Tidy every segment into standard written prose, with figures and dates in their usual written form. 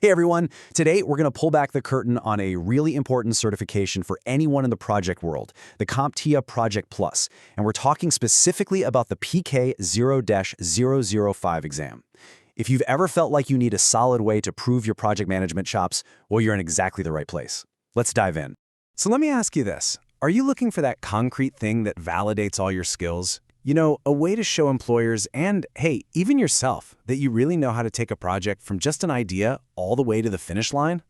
Hey everyone, today we're going to pull back the curtain on a really important certification for anyone in the project world, the CompTIA Project Plus, and we're talking specifically about the PK0-005 exam. If you've ever felt like you need a solid way to prove your project management chops, well, you're in exactly the right place. Let's dive in. So let me ask you this. Are you looking for that concrete thing that validates all your skills? You know, a way to show employers and, hey, even yourself, that you really know how to take a project from just an idea all the way to the finish line?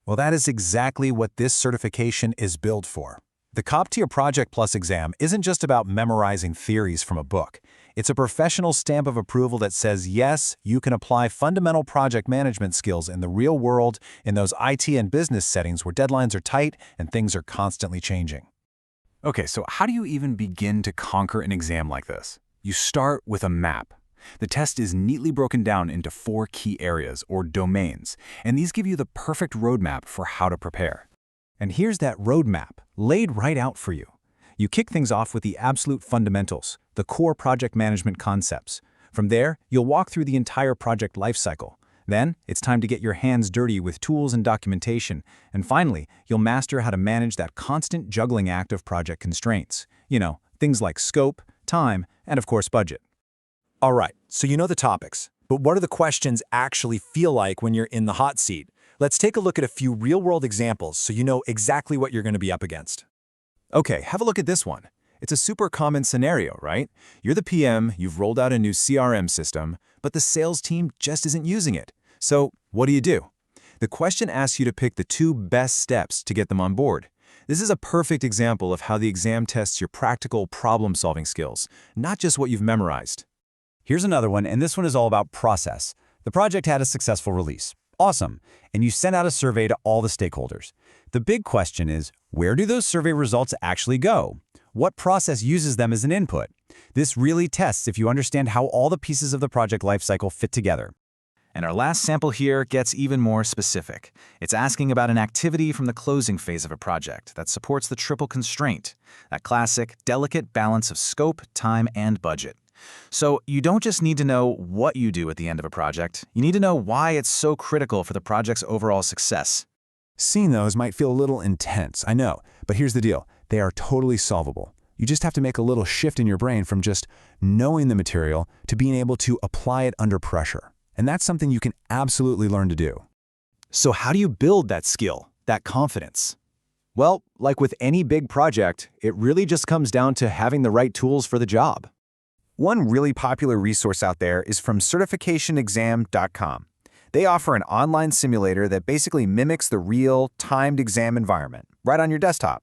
Well, that is exactly what this certification is built for. The CompTIA Project Plus exam isn't just about memorizing theories from a book. It's a professional stamp of approval that says, yes, you can apply fundamental project management skills in the real world in those IT and business settings where deadlines are tight and things are constantly changing. Okay, so how do you even begin to conquer an exam like this? You start with a map. The test is neatly broken down into 4 key areas, or domains, and these give you the perfect roadmap for how to prepare. And here's that roadmap, laid right out for you. You kick things off with the absolute fundamentals, the core project management concepts. From there, you'll walk through the entire project lifecycle. Then, it's time to get your hands dirty with tools and documentation. And finally, you'll master how to manage that constant juggling act of project constraints. You know, things like scope, time, and of course, budget. All right, so you know the topics, but what do the questions actually feel like when you're in the hot seat? Let's take a look at a few real-world examples so you know exactly what you're going to be up against. Okay, have a look at this one. It's a super common scenario, right? You're the PM, you've rolled out a new CRM system, but the sales team just isn't using it. So what do? The question asks you to pick the 2 best steps to get them on board. This is a perfect example of how the exam tests your practical problem-solving skills, not just what you've memorized. Here's another one, and this one is all about process. The project had a successful release. Awesome. And you sent out a survey to all the stakeholders. The big question is, where do those survey results actually go? What process uses them as an input? This really tests if you understand how all the pieces of the project lifecycle fit together. And our last sample here gets even more specific. It's asking about an activity from the closing phase of a project that supports the triple constraint, that classic, delicate balance of scope, time, and budget. So you don't just need to know what you do at the end of a project, you need to know why it's so critical for the project's overall success. Seeing those might feel a little intense, I know, but here's the deal. They are totally solvable. You just have to make a little shift in your brain from just knowing the material to being able to apply it under pressure. And that's something you can absolutely learn to do. So how do you build that skill, that confidence? Well, like with any big project, it really just comes down to having the right tools for the job. One really popular resource out there is from certificationexam.com. They offer an online simulator that basically mimics the real, timed exam environment, right on your desktop.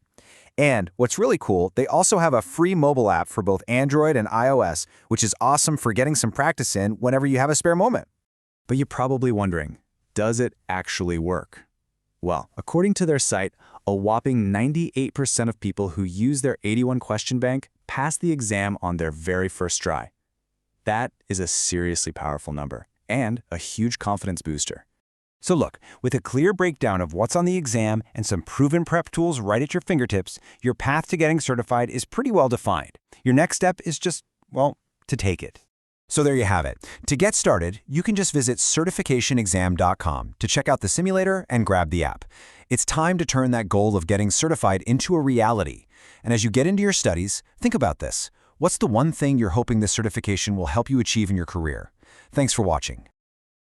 And what's really cool, they also have a free mobile app for both Android and iOS, which is awesome for getting some practice in whenever you have a spare moment. But you're probably wondering, does it actually work? Well, according to their site, a whopping 98% of people who use their 81 question bank pass the exam on their very first try. That is a seriously powerful number and a huge confidence booster. So look, with a clear breakdown of what's on the exam and some proven prep tools right at your fingertips, your path to getting certified is pretty well defined. Your next step is just, well, to take it. So there you have it. To get started, you can just visit certificationexam.com to check out the simulator and grab the app. It's time to turn that goal of getting certified into a reality. And as you get into your studies, think about this. What's the one thing you're hoping this certification will help you achieve in your career? Thanks for watching.